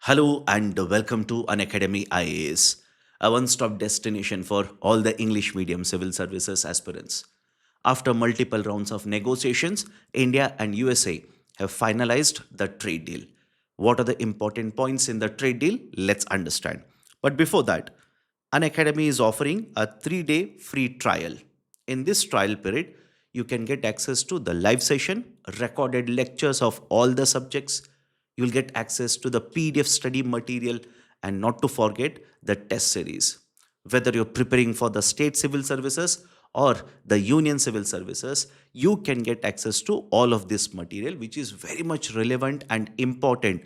Hello and welcome to Unacademy IAS, a one stop destination for all the English medium civil services aspirants. After multiple rounds of negotiations, India and USA have finalized the trade deal. What are the important points in the trade deal? Let's understand. But before that, Unacademy is offering a 3-day free trial. In this trial period, you can get access to the live session, recorded lectures of all the subjects. You'll get access to the PDF study material and not to forget the test series. Whether you're preparing for the state civil services or the union civil services, you can get access to all of this material, which is very much relevant and important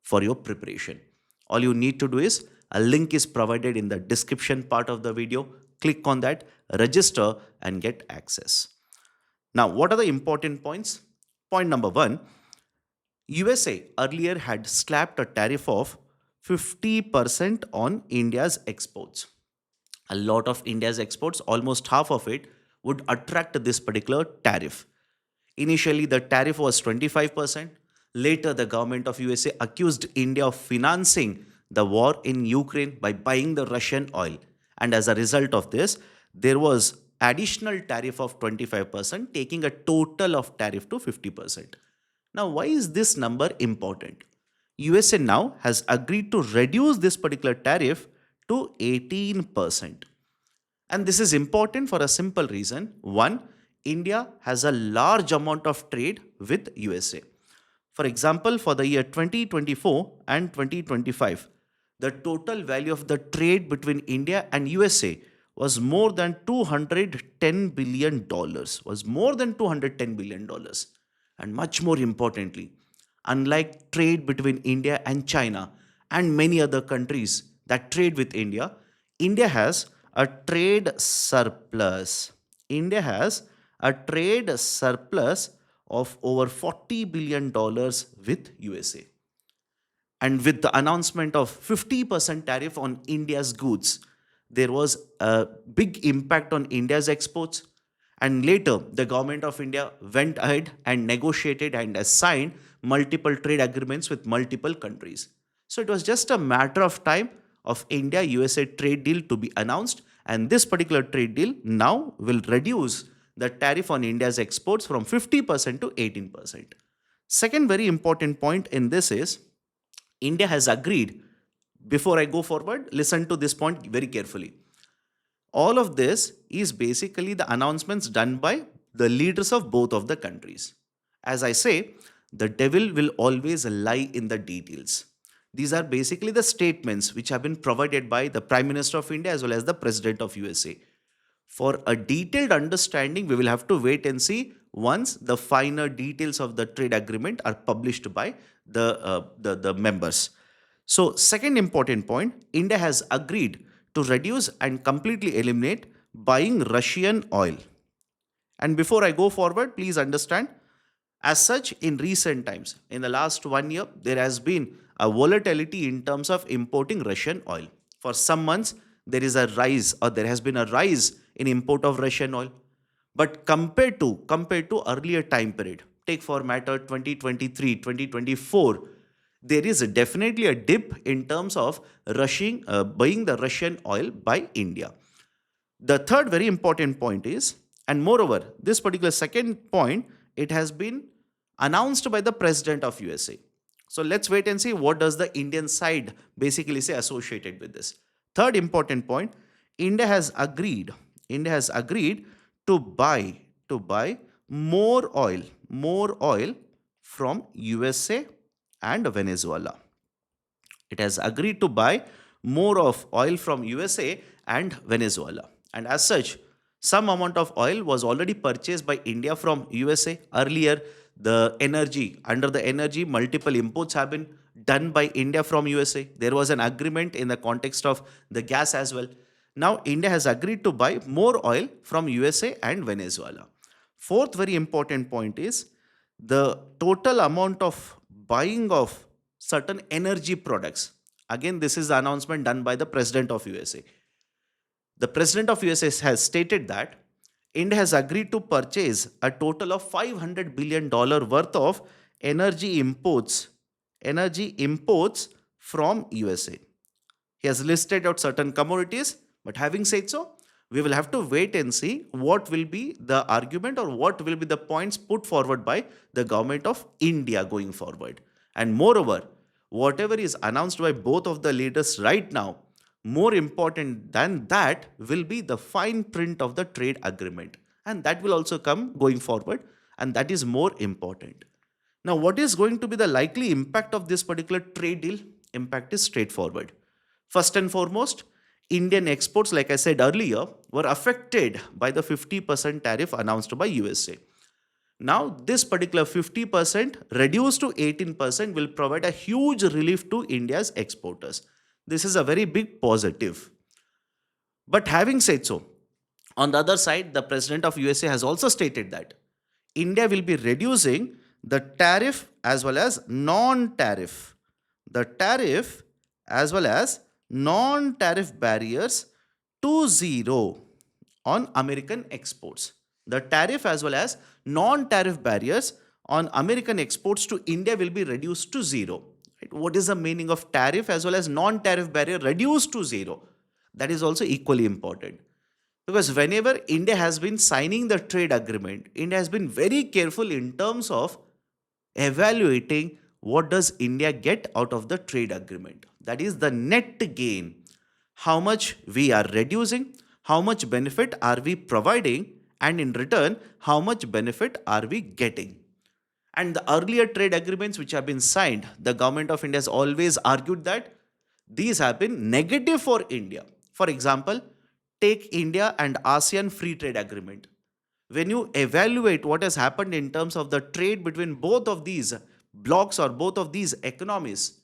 for your preparation. All you need to do is a link is provided in the description part of the video. Click on that, register, and get access. Now, what are the important points? Point number one, USA earlier had slapped a tariff of 50% on India's exports. A lot of India's exports, almost half of it, would attract this particular tariff. Initially, the tariff was 25%. Later, the government of USA accused India of financing the war in Ukraine by buying the Russian oil. And as a result of this, there was additional tariff of 25%, taking a total of tariff to 50%. Now, why is this number important? USA now has agreed to reduce this particular tariff to 18%. And this is important for a simple reason. One, India has a large amount of trade with USA. For example, for the year 2024 and 2025, the total value of the trade between India and USA was more than $210 billion, was more than $210 billion. And much more importantly, unlike trade between India and China and many other countries that trade with India, India has a trade surplus. India has a trade surplus of over $40 billion with USA. And with the announcement of 50% tariff on India's goods, there was a big impact on India's exports. And later, the government of India went ahead and negotiated and signed multiple trade agreements with multiple countries. So it was just a matter of time of India USA trade deal to be announced. And this particular trade deal now will reduce the tariff on India's exports from 50% to 18%. Second very important point in this is India has agreed. Before I go forward, listen to this point very carefully. All of this is basically the announcements done by the leaders of both of the countries. As I say, the devil will always lie in the details. These are basically the statements which have been provided by the Prime Minister of India as well as the President of USA. For a detailed understanding, we will have to wait and see once the finer details of the trade agreement are published by the members. So, second important point, India has agreed to reduce and completely eliminate buying Russian oil. And before I go forward, please understand, as such, in recent times, in the last 1 year, there has been a volatility in terms of importing Russian oil. For some months, there is a rise or there has been a rise in import of Russian oil. But compared to earlier time period, take for matter 2023, 2024, there is definitely a dip in terms of buying the Russian oil by India. The third very important point is, and moreover, this particular second point, it has been announced by the President of USA. So let's wait and see what does the Indian side basically say associated with this. Third important point, India has agreed. India has agreed to buy more oil from USA and Venezuela. It has agreed to buy more of oil from USA and Venezuela. And as such, some amount of oil was already purchased by India from USA. Earlier, under the energy, multiple imports have been done by India from USA. There was an agreement in the context of the gas as well. Now, India has agreed to buy more oil from USA and Venezuela. Fourth very important point is the total amount of buying of certain energy products. Again, this is the announcement done by the President of USA. The President of USA has stated that India has agreed to purchase a total of $500 billion worth of energy imports from USA. He has listed out certain commodities, but having said so, we will have to wait and see what will be the argument or what will be the points put forward by the government of India going forward. And moreover, whatever is announced by both of the leaders right now, more important than that will be the fine print of the trade agreement. And that will also come going forward, and that is more important. Now, what is going to be the likely impact of this particular trade deal? Impact is straightforward. First and foremost, Indian exports, like I said earlier, were affected by the 50% tariff announced by USA. Now, this particular 50% reduced to 18% will provide a huge relief to India's exporters. This is a very big positive. But having said so, on the other side, the president of USA has also stated that India will be reducing the tariff as well as non-tariff. The tariff as well as non-tariff barriers to zero on American exports. The tariff as well as non-tariff barriers on American exports to India will be reduced to zero. Right? What is the meaning of tariff as well as non-tariff barrier reduced to zero? That is also equally important. Because whenever India has been signing the trade agreement, India has been very careful in terms of evaluating what does India get out of the trade agreement. That is the net gain. How much we are reducing, how much benefit are we providing, and in return, how much benefit are we getting. And the earlier trade agreements which have been signed, the government of India has always argued that these have been negative for India. For example, take India and ASEAN Free Trade Agreement. When you evaluate what has happened in terms of the trade between both of these blocks or both of these economies,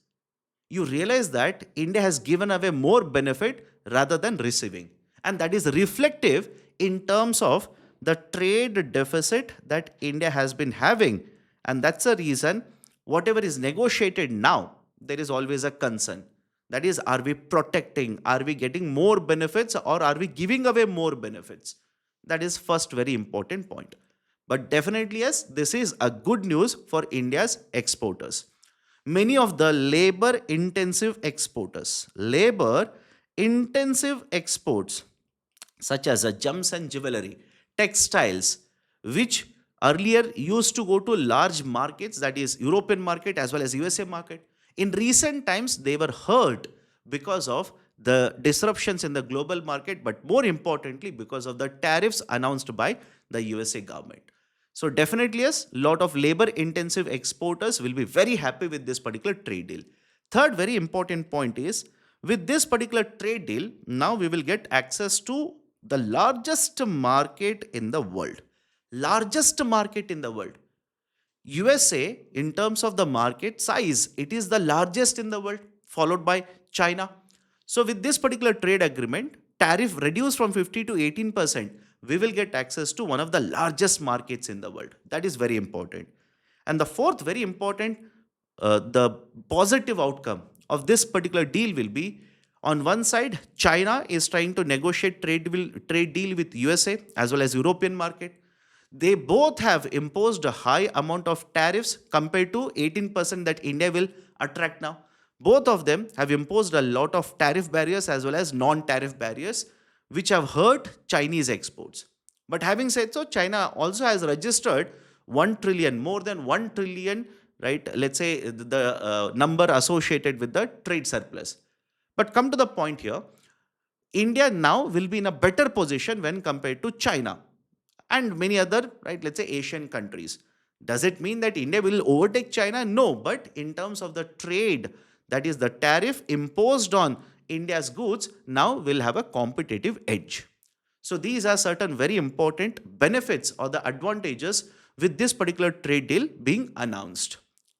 you realize that India has given away more benefit rather than receiving. And that is reflective in terms of the trade deficit that India has been having. And that's the reason whatever is negotiated now, there is always a concern. That is, are we protecting? Are we getting more benefits or are we giving away more benefits? That is first very important point. But definitely, yes, this is a good news for India's exporters. Many of the labor intensive exporters, such as gems and jewelry, textiles, which earlier used to go to large markets, that is European market as well as USA market. In recent times, they were hurt because of the disruptions in the global market, but more importantly, because of the tariffs announced by the USA government. So definitely, yes, lot of labor intensive exporters will be very happy with this particular trade deal. Third very important point is, with this particular trade deal, now we will get access to the largest market in the world. Largest market in the world. USA, in terms of the market size, it is the largest in the world, followed by China. So with this particular trade agreement, tariff reduced from 50 to 18%, we will get access to one of the largest markets in the world. That is very important. And the fourth very important, the positive outcome of this particular deal will be, on one side, China is trying to negotiate trade deal with USA as well as European market. They both have imposed a high amount of tariffs compared to 18% that India will attract now. Both of them have imposed a lot of tariff barriers as well as non-tariff barriers, which have hurt Chinese exports. But having said so, China also has registered 1 trillion, more than 1 trillion, right? Let's say the number associated with the trade surplus. But come to the point here, India now will be in a better position when compared to China and many other, right, let's say Asian countries. Does it mean that India will overtake China? No, but in terms of the trade, that is the tariff imposed on India's goods, now will have a competitive edge. So these are certain very important benefits or the advantages with this particular trade deal being announced.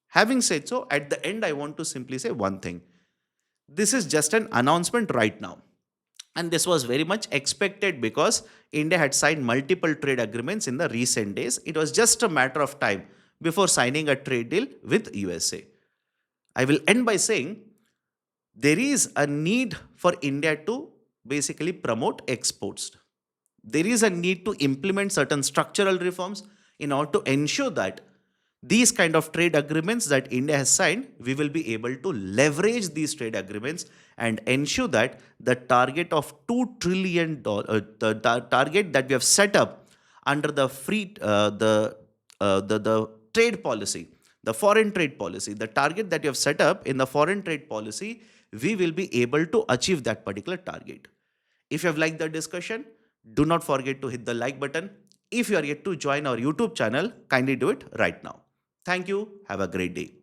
Having said so, at the end, I want to simply say one thing. This is just an announcement right now. And this was very much expected because India had signed multiple trade agreements in the recent days. It was just a matter of time before signing a trade deal with USA. I will end by saying there is a need for India to basically promote exports. There is a need to implement certain structural reforms in order to ensure that These kind of trade agreements that India has signed, we will be able to leverage these trade agreements and ensure that the target of $2 trillion, the target that we have set up under the the trade policy, the foreign trade policy, the target that you have set up in the foreign trade policy, we will be able to achieve that particular target. If you have liked the discussion, do not forget to hit the like button. If you are yet to join our YouTube channel, kindly do it right now. Thank you. Have a great day.